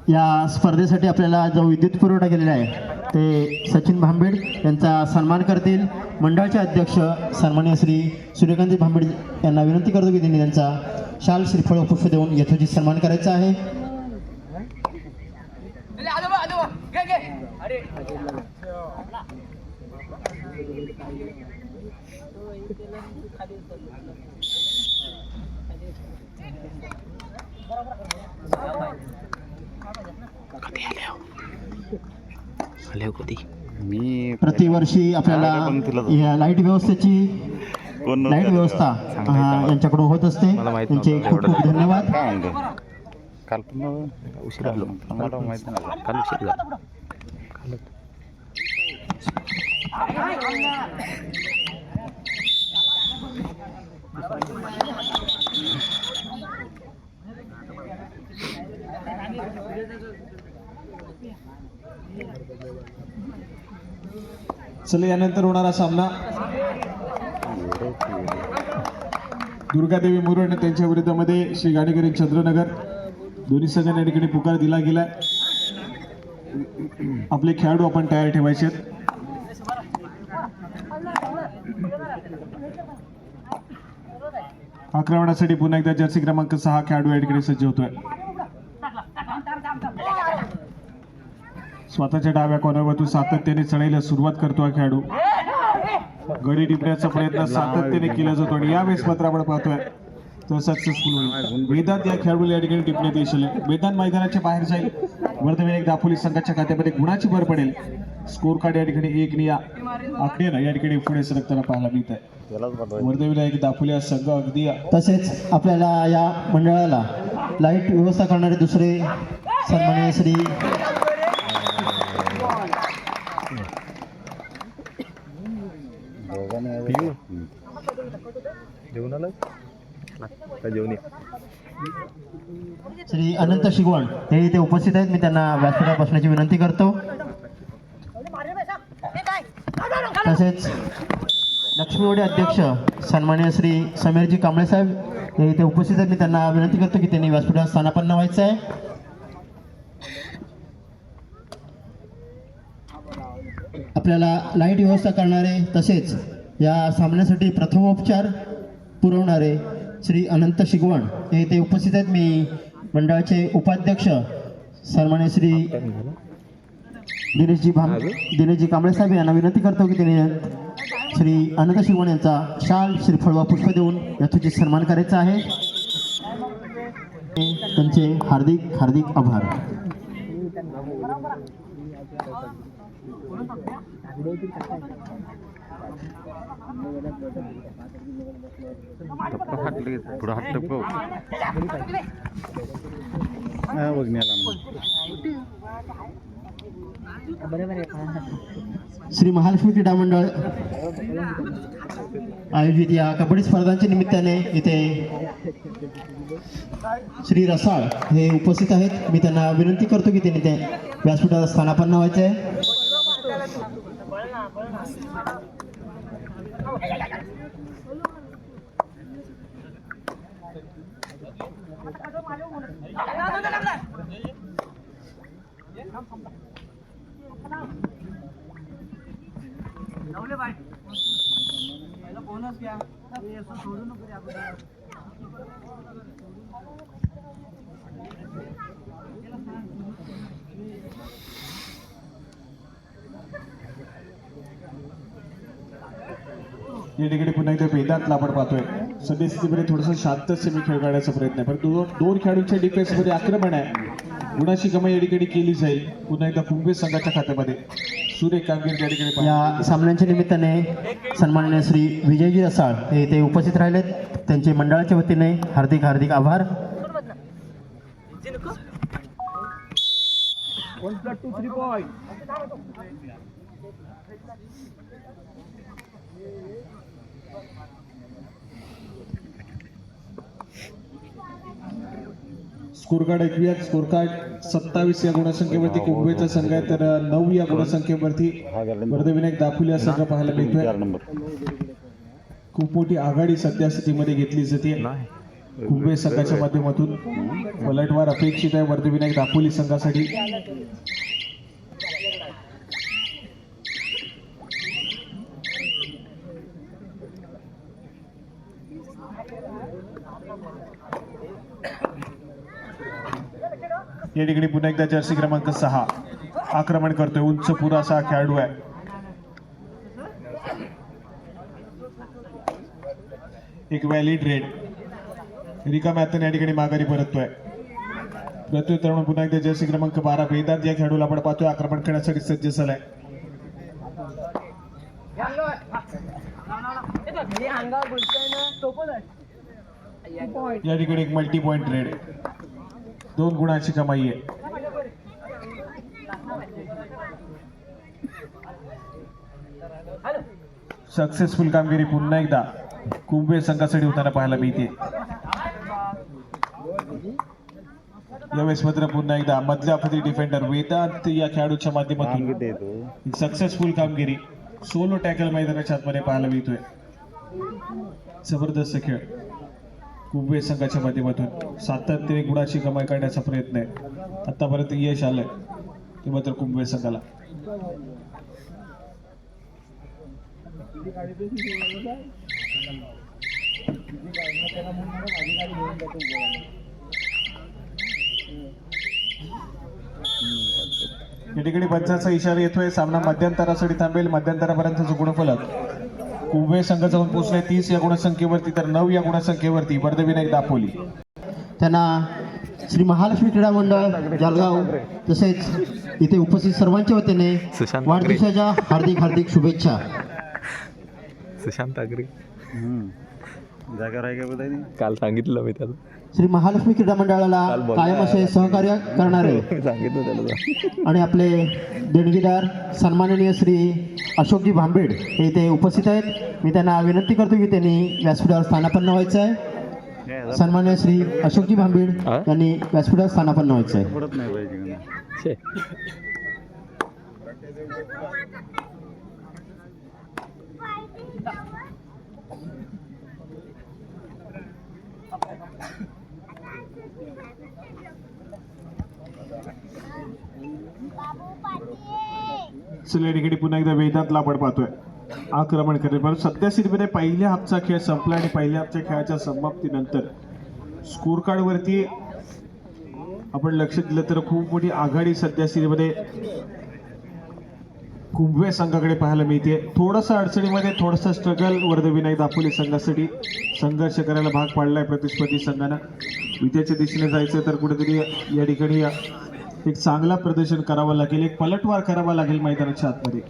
या स्पर्धेसाठी आपल्याला जो विद्युत पुरवठा केलेला आहे ते सचिन भांबेड यांचा सन्मान करतील. मंडळाचे अध्यक्ष सन्माननीय श्री सूर्यकांत भांबेड यांना विनंती करतो की त्यांनी त्यांचा शाल श्रीफळ पुष्प देऊन यथोचित सन्मान करायचा आहे. प्रतिवर्षी आपल्याला या लाईट व्यवस्था यांच्याकडून होत असते. त्यांचे खूप खूप धन्यवाद. काल पण उशीर आलो, मला माहिती नाही, काल उशीर झाला. चला, यानंतर होणारा सामना दुर्गादेवी मुरुड त्यांच्या विरोधामध्ये श्री गाडेकरी चंद्रनगर. दोन्ही संघांना या ठिकाणी पुकार दिला गेलाय. आपले खेळाडू आपण तयार ठेवायचे आहेत. आक्रमणासाठी पुन्हा एकदा जर्सी क्रमांक 6 खेळाडू या ठिकाणी सज्ज होतोय. स्वतःच्या डाव्या कॉर्नरवरतून सातत्याने चढायला सुरुवात करतो हा खेळाडू. गडी टिपण्याचा प्रयत्न सातत्याने केला जातो आणि यावेळेस मात्र आपण पाहतोय तो सक्सेसफुल होईल. वेदांत या खेळाडूला या ठिकाणी टिपण्यात यश आले. वेदांत मैदानाच्या बाहेर जाईल. वर्धमान दापोली संघाच्या खात्यामध्ये गुणाची भर पडेल. स्कोर कार्ड या ठिकाणी 1 नि या आकड्यानं या ठिकाणी पुढे सरकताना पाहायला मिळत आहे. वर्धमान एक दापोली हा संघ अगदी. तसेच आपल्याला या मंडळाला लाईट व्यवस्था करणारे दुसरे सन्माननीय श्री श्री अनंत शिगवण हे इथे उपस्थित आहेत. मी त्यांना व्यासपीठावर बसण्याची विनंती करतो. तसेच लक्ष्मीवाडी अध्यक्ष सन्माननीय श्री समीरजी कांबळे साहेब हे इथे उपस्थित आहेत. मी त्यांना विनंती करतो की त्यांनी व्यासपीठावर स्थानापन्न व्हायचं आहे. आपल्याला लाईट व्यवस्था करणारे तसेच या सामन्यासाठी प्रथमोपचार पुरवणारे श्री अनंत शिगवण हे इथे उपस्थित आहेत. मी मंडळाचे उपाध्यक्ष सन्माननीय श्री दिनेशजी कांबळे साहेब यांना विनंती करतो की त्यांनी श्री अनंत शिगवण यांचा शाल श्रीफळ व पुष्प देऊन यथोचित सन्मान करायचा आहे. त्यांचे हार्दिक हार्दिक आभार. श्री महालक्ष्मी क्रीडा मंडळ आयोजित या कबड्डी स्पर्धांच्या निमित्ताने इथे श्री रसाळ हे उपस्थित आहेत. मी त्यांना विनंती करतो की त्यांनी ते व्यासपीठावर स्थानापन्न व्हायचे आहे. या ठिकाणी पुन्हा एकदा वेदांतला आपण पाहतोय. सद्यस्थितीमध्ये थोडंसं शांत सेमी खेळ काढण्याचा प्रयत्न आहे, पण दोन खेळाडूंच्या डिफेन्समध्ये आक्रमण आहे. गुणाची कमाई या ठिकाणी केली जाईल. पुन्हा एकदा कुंभे संघाच्या खात्यामध्ये सूर्य कामगिरी या ठिकाणी. या सामन्यांच्या निमित्ताने सन्माननीय श्री विजयजी रसाळ हे इथे उपस्थित राहिलेत. त्यांचे मंडळाच्या वतीने हार्दिक हार्दिक आभार. स्कोर कार्ड ऐकूया. स्कोर कार्ड 27 या गुणसंख्येवरती कुंभेचा संघ आहे, तर 9 या गुणसंख्येवरती वर्धविनायक दापोली हा संघ पाहायला मिळतोय. खूप मोठी आघाडी सध्या स्थितीमध्ये घेतली जाते कुंभे संघाच्या माध्यमातून. पलटवार अपेक्षित आहे वर्धविनायक दापोली संघासाठी. या ठिकाणी पुन्हा एकदा जर्सी क्रमांक 6 आक्रमण करतोय. उंच पुरासा खेळाडू आहे. एक व्हॅलिड रेड रिकाम्या हाताने या ठिकाणी माघारी परततोय. प्रत्युत्तर म्हणून पुन्हा एकदा जर्सी क्रमांक 12 वेदांत या खेळाडूला आपण पाहतोय आक्रमण करण्यासाठी सज्ज झालाय. या ठिकाणी एक मल्टी पॉइंट रेड 2 गुणांची कमाई आहे. सक्सेसफुल कामगिरी पुन्हा एकदा कुंभे संघासाठी होताना पाहायला मिळते. यावेळेस मात्र पुन्हा एकदा मधल्या फती डिफेंडर वेदांत या खेळाडूच्या माध्यमातून सक्सेसफुल कामगिरी सोलो टॅकल मैदानाच्या आतमध्ये पाहायला मिळतोय. जबरदस्त खेळ कुंभे संघाच्या माध्यमातून सातत्याने गुणाची कमाई करण्याचा प्रयत्न आहे. आतापर्यंत यश आलंय ते मात्र कुंभे संघाला. या ठिकाणी पंचाचा इशारा येतोय. सामना मध्यंतरासाठी थांबेल. मध्यंतरापर्यंतचं गुणफलक कुंभे संघ जाऊन पोहोचलाय 30 या गुणसंख्येवरती, तर 9 या गुणसंख्येवरती वर्धविनायक दापोली. त्यांना श्री महालक्ष्मी क्रीडा मंडळ जळगाव तसेच इथे उपस्थित सर्वांच्या वतीने वाढदिवसाच्या हार्दिक हार्दिक शुभेच्छा. सुशांत आगरी जागा राही का बताई काल सांगितलं मी त्याला. श्री महालक्ष्मी क्रीडा मंडळाला कायम असे सहकार्य करणारे सांगितलं त्याला. आणि आपले देणगीदार सन्माननीय श्री अशोकजी भांबेड हे इथे उपस्थित आहेत. मी त्यांना विनंती करतो की त्यांनी व्यासपीठावर स्थानापन्न व्हायचं आहे. सन्माननीय श्री अशोकजी भांबेड यांनी व्यासपीठावर स्थानापन्न व्हायचं आहे. पडत नाही पाहिजे. चला या ठिकाणी पुन्हा एकदा वेदांतला आपण पाहतोय आक्रमण करेल. पण सध्या स्थितीमध्ये पहिल्या हाफचा खेळ संपला आणि पहिल्या हाफच्या खेळाच्या समाप्तीनंतर स्कोर कार्ड वरती आपण लक्ष दिलं तर खूप मोठी आघाडी सध्या स्थितीमध्ये कुंभे संघाकडे पाहायला मिळते. थोडंसं अडचणीमध्ये थोडंसं स्ट्रगल वर्धविनायक दापोली संघासाठी संघर्ष करायला भाग पाडलाय प्रतिस्पर्धी संघानं. विजयाच्या दिशेने जायचं तर कुठेतरी या ठिकाणी एक चांगला प्रदर्शन करावं लागेल, एक पलटवार करावा लागेल मैदानाच्या आतमध्ये.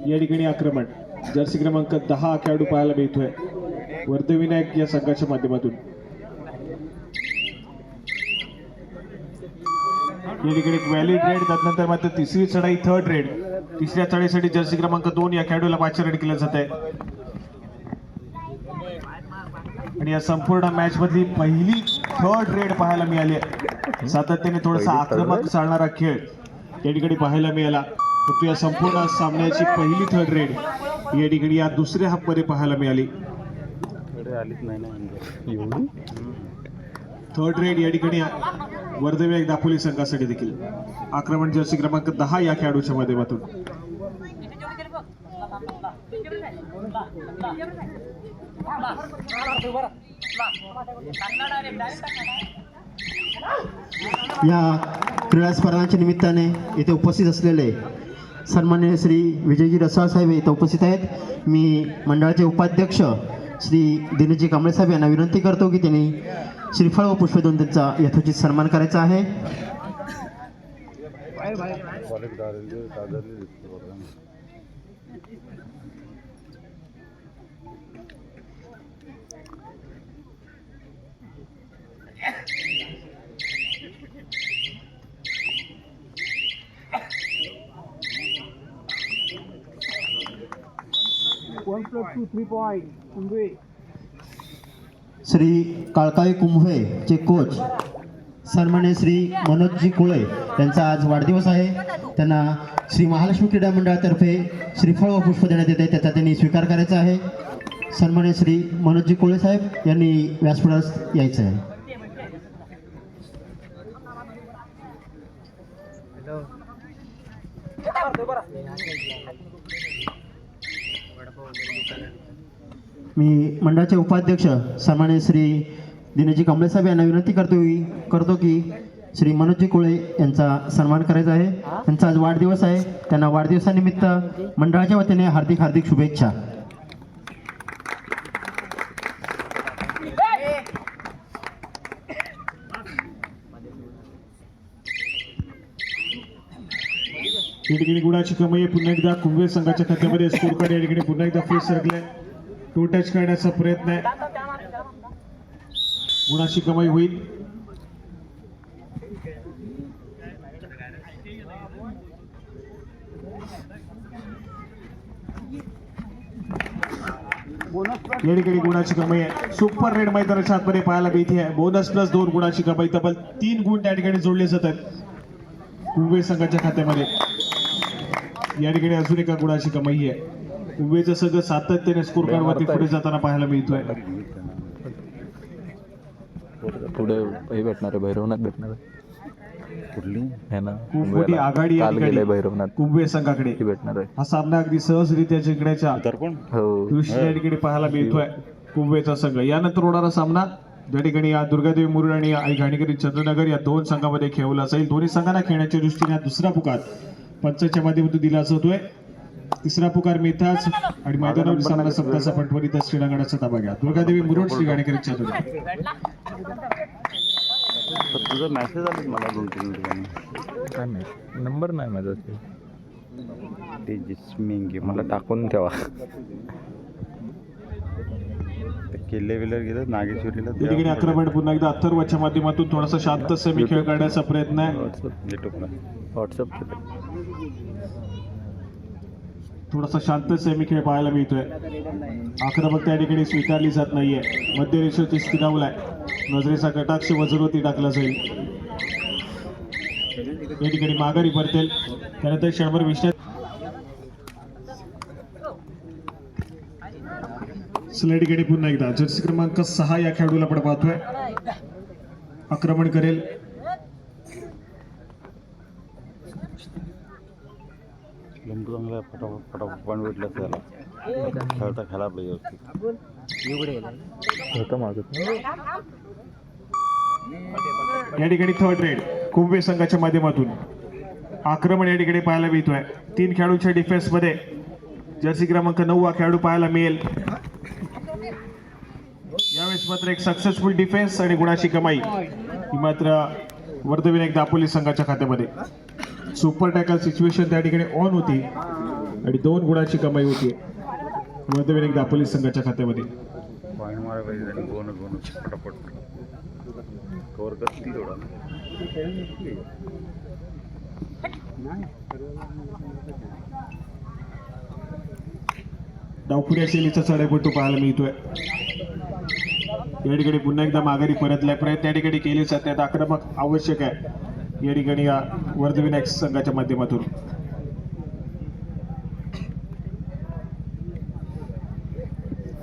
या ठिकाणी आक्रमण जर्सी क्रमांक 10 खेळाडू पाहायला मिळतोय वर्धविनायक या संघाच्या माध्यमातून. या ठिकाणी एक व्हॅलिड रेड, त्यानंतर मात्र तिसरी चढाई थर्ड रेड. तिसऱ्या चढाईसाठी जर्सी क्रमांक 2 या खेळाडूला पाचारण केलं जात आहे. आणि या संपूर्ण मॅच मधली पहिली थर्ड रेड पाहायला मिळाली आहे. सातत्याने थोडासा आक्रमक चालणारा खेळ या ठिकाणी पाहायला मिळाला. परंतु या संपूर्ण सामन्याची पहिली थर्ड रेड या ठिकाणी या दुसऱ्या हाफ मध्ये पाहायला मिळाली. थर्ड रेड या ठिकाणी वर्धविनायक दापोली संघासाठी देखील. आक्रमण जर्सी क्रमांक 10 या खेळाडूच्या माध्यमातून. या क्रीडा स्पर्धांच्या निमित्ताने इथे उपस्थित असलेले सन्माननीय श्री विजयजी रसाळ साहेब इथे उपस्थित आहेत. मी मंडळाचे उपाध्यक्ष श्री दिनेशजी कांबळे साहेब यांना विनंती करतो की त्यांनी श्रीफळ व पुष्प देऊन त्यांचा यथोचित सन्मान करायचा आहे. श्री काळकाई कुंभे कोच सन्मान्य श्री मनोजजी कोळे यांचा आज वाढदिवस आहे. त्यांना श्री महालक्ष्मी क्रीडा मंडळातर्फे श्रीफळ व पुष्प देण्यात येते, त्याचा त्यांनी स्वीकार करायचा आहे. सन्मान्य श्री मनोजजी कोळे साहेब यांनी व्यासपीठास यायचं आहे. मी मंडळाचे उपाध्यक्ष सन्मान्य श्री दिनेशजी कांबळे साहेब यांना विनंती करतो की श्री मनोजजी कोळे यांचा सन्मान करायचा आहे. त्यांचा आज वाढदिवस आहे. त्यांना वाढदिवसानिमित्त मंडळाच्या वतीने हार्दिक हार्दिक शुभेच्छा. या ठिकाणी गुणाची कमाई पुन्हा एकदा कुंभे संघाच्या खात्यामध्ये. स्कोर कार्ड या ठिकाणी पुन्हा एकदा फेस सरकलाय. टू टच करण्याचा प्रयत्न आहे. गुणाची कमाई होईल. या ठिकाणी गुणाची कमाई आहे. सुपर रेड मैदानाच्या आतमध्ये पाहायला मिळते आहे. बोनस प्लस 2 गुणाची कमाई. तब्बल 3 गुण त्या ठिकाणी जोडले जातात कुंभे संघाच्या खात्यामध्ये. या ठिकाणी अजून एका गुणाची कमाई आहे. कुंभेचं सगळं सातत्याने स्कोर कार्डवरती पुढे जाताना पाहायला मिळतोय. पुढे हे भेटणार आहे, भैरवनाथ भेटणार आहे. कुठली आहे ना, खूप मोठी आघाडी या ठिकाणी भैरवनाथ कुंभे संघाकडे भेटणार आहे. हा सामना अगदी सहजरित्या जिंकण्याच्या दृष्टीने या ठिकाणी पाहायला मिळतोय कुंभेचा संघ. यानंतर होणारा सामना ज्या ठिकाणी या दुर्गादेवी मुरुड आणि आई घाणेकरी चंद्रनगर या 2 संघामध्ये खेळवला जाईल. दोन्ही संघांना खेळण्याच्या दृष्टीने दुसरा पुकार पंचाच्या माध्यमातून दिला जातोय. तिसरा पुकार मिळताच आणि मैदानावर सामना सप्ताचा पटवरीत श्रीरंगणाचा ताबा घ्या. दुर्गादेवी मुरुड श्री घाणेकरी चंद्रनगर. तुझा मेसेज आला मला 2-3 ठिकाणी. काय नाही, नंबर नाही माझा ते जिस्मिंग मला टाकून ठेवा. किल्ले विलर गेलं नागेश्वरीला. या ठिकाणी आक्रमण पुन्हा एकदा अथर्वच्या माध्यमातून थोडासा शांत सेमी खेळ काढण्याचा प्रयत्न आहे. व्हॉट्सअप थोडासा शांत सेमी खेळ पाहायला मिळतोय. आक्रमक त्या ठिकाणी स्वीकारली जात नाहीये. मध्य रेषेवरती स्थिरावलाय. नजरेचा कटाक्ष वजरवरती टाकला जाईल. या ठिकाणी माघारी परतेल. त्यानंतर क्षणभर विषय स्लाइड कडे पुन्हा एकदा जर्सी क्रमांक 6 या खेळाडूला आपण पाहतोय. आक्रमण करेल. फटाफट पण भेटलं त्याला खेळता खेळा पाहिजे. या ठिकाणी थर्ड रेड कुंभे संघाच्या माध्यमातून आक्रमण या ठिकाणी पाहायला मिळतोय. 3 खेळाडूंच्या डिफेन्स मध्ये जर्सी क्रमांक 9 हा खेळाडू पाहायला मिळेल. यावेळेस मात्र एक सक्सेसफुल डिफेन्स आणि गुणाची कमाई ही मात्र वर्धविनायक दापोली संघाच्या खात्यामध्ये. सुपर टॅकल सिच्युएशन त्या ठिकाणी ऑन होती आणि 2 गुणाची कमाई होती वर्धविनायक दापोली संघाच्या खात्यामध्ये. पॉईंट मारा पाहिजे आणि बोनस फटाफट कव्हर करती थोडा. डावपुऱ्या शैलीचा चढाईपट्टू पाहायला मिळतोय. या ठिकाणी पुन्हा एकदा माघारी परतलाय. प्रयत्न या ठिकाणी केले जातात. आक्रमक आवश्यक आहे या ठिकाणी या वर्धविनायक संघाच्या माध्यमातून.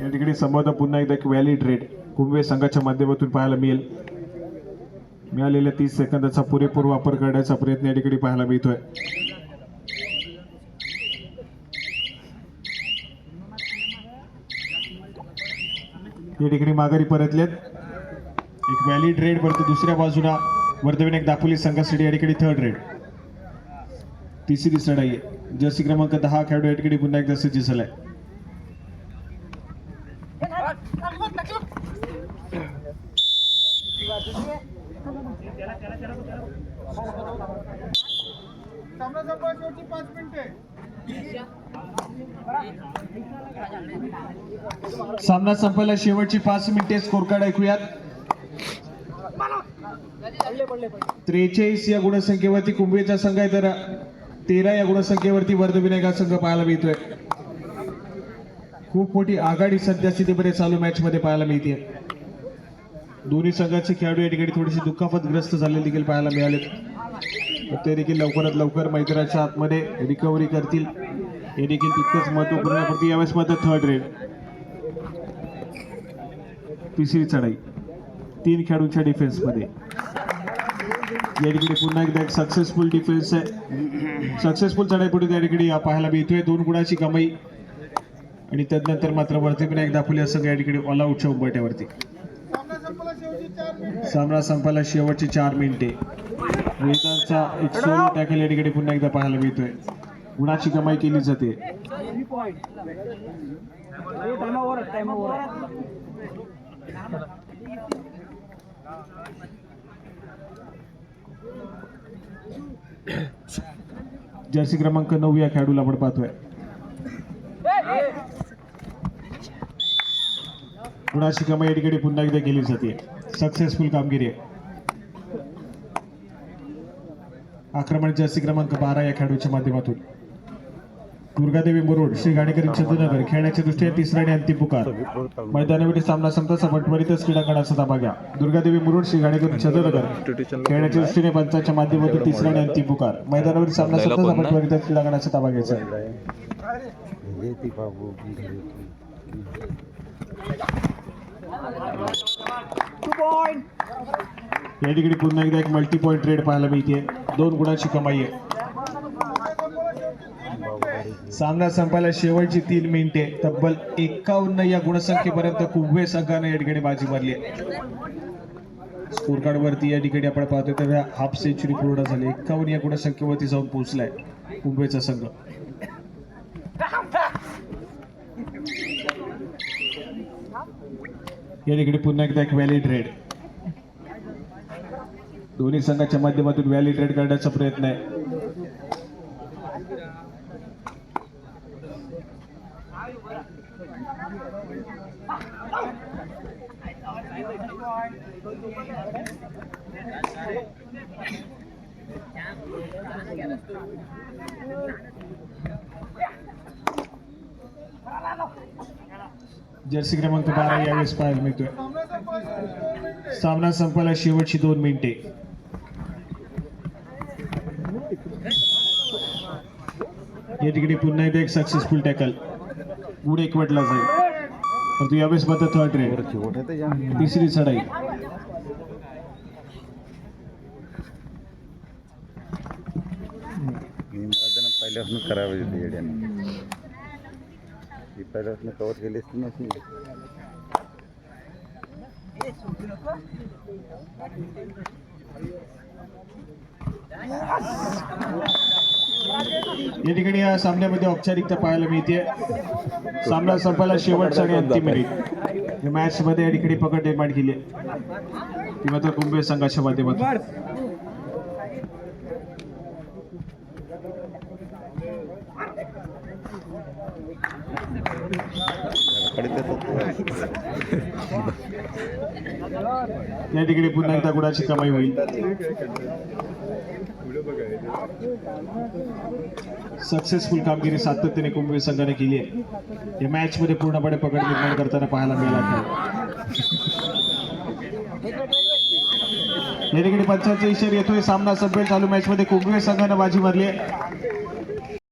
या ठिकाणी संभवतः पुन्हा एकदा एक व्हॅलिड रेड कुंभे संघाच्या माध्यमातून पाहायला मिळेल. मिळालेल्या 30 सेकंदाचा पुरेपूर वापर करण्याचा प्रयत्न या ठिकाणी पाहायला मिळतोय. या ठिकाणी माघारी परतलेत. एक व्हॅलिड रेड परत दुसऱ्या बाजूला वर्धविनायक दापोली संघासाठी या ठिकाणी थर्ड रेड. तिसरी लढाई आहे. जर्सी क्रमांक 10 खेळाडू या ठिकाणी पुन्हा एकदा सज्ज झालाय. सामना संपायला शेवटची 5 मिनिटे. स्कोर कार्ड ऐकूयात. 43 या गुणसंख्येवरती कुंभेचा संघ आहे तर 13 या गुणसंख्येवरती वर्धविनायक संघ पाहायला मिळतोय. खूप मोठी आघाडी सध्या स्थितीमध्ये चालू मॅच मध्ये पाहायला मिळते. दोन्ही संघाचे खेळाडू या ठिकाणी थोडीशी दुखापतग्रस्त झालेले देखील पाहायला मिळाले. ते देखील लवकरात लवकर मैदानाच्या आतमध्ये रिकव्हरी करतील हे देखील तितकंच महत्वपूर्ण आहे. यावेळेस मात्र थर्ड रेड, तिसरी चढाई, 3 खेळाडूंच्या डिफेन्स मध्ये. या ठिकाणी पुन्हा एकदा एक सक्सेसफुल डिफेन्स आहे. सक्सेसफुल चढाई पुढे त्या ठिकाणी पाहायला मिळतोय. 2 गुणाची कमाई आणि तदनंतर मात्र वरती पुन्हा एकदा फुले असं या ठिकाणी ऑल आउटच्या उंबरठ्यावरती. सामना संपायला शेवटची 4 मिनिटे. वेदांचा एक सोलो टॅकल या ठिकाणी पुन्हा एकदा पाहायला मिळतोय. गुणाची कमाई केली जाते. जर्सी क्रमांक 9 या खेळाडूला आपण पाहतोय. गुणाची कमाई या ठिकाणी पुन्हा एकदा केली जाते. सक्सेसफुल कामगिरी आहे. आक्रमण जर्सी क्रमांक 12 या खेळाडूच्या माध्यमातून. दुर्गादेवी मुरुड, श्री गाणेकरी चंद्रनगर खेळण्याच्या दृष्टीने तिसरा आणि अंतिम पुकार. मैदानावरील सामना संपताच आपण त्वरितच क्रीडांगणाचा ताबा घ्या. दुर्गादेवी मुरुड, श्री गाणेकरी चंद्रनगर खेळण्याच्या दृष्टीने पंचांच्या माध्यमातून तिसरा आणि अंतिम पुकार. मैदानावरील सामना संपताच आपण त्वरितच क्रीडांगणाचा ताबा घ्यायचा. या ठिकाणी पुन्हा एकदा एक मल्टी पॉइंट रेड पाहायला मिळते. 2 गुणाची कमाई आहे. सामना संपायला शेवटची 3 मिनिटे. तब्बल 51 या गुणसंख्येपर्यंत कुंभे संघाने या ठिकाणी बाजी मारली आहे. स्कोर कार्ड वरती या ठिकाणी आपण पाहतोय तर हाफ सेंचुरी पूर्ण झाली. 51 या गुणसंख्येवरती जाऊन पोहोचलाय कुंभेचा संघ. या ठिकाणी पुन्हा एकदा एक व्हॅलिड रेड. दोन्ही संघाच्या माध्यमातून व्हॅलिड रेड करण्याचा प्रयत्न आहे. जर्सी क्रमांक 12 यावेळेस पाहायला मिळतोय. सामना संपायला शेवटची 2 मिनिटे. या ठिकाणी पुन्हा एकदा एक सक्सेसफुल टॅकल. गुड एकवटला जाईल. परंतु यावेळेस मात्र थर्ड रेड, तिसरी चढाई. पहिल्यापासून करावं येते येड्याने. पहिल्यापासून कव्हर केली असती नसती. या ठिकाणी या सामन्यामध्ये औपचारिकता पाहायला मिळते. सामना संपायला शेवटचा आणि अंतिम मिनिट. या मॅच मध्ये या ठिकाणी पकड निर्माण केली ती मात्र कुंभे संघाच्या माध्यमातून. या ठिकाणी पुन्हा एकदा गुणाची कमाई होईल. सक्सेसफुल कामगिरी सातत्याने कुंभे संघाने केली आहे. या मॅच मध्ये पूर्णपणे पकड निर्माण करताना पाहायला मिळाला. या ठिकाणी पंचांचा इशारा येतोय. सामना संपेल. चालू मॅच मध्ये कुंभे संघाने बाजी मारली आहे.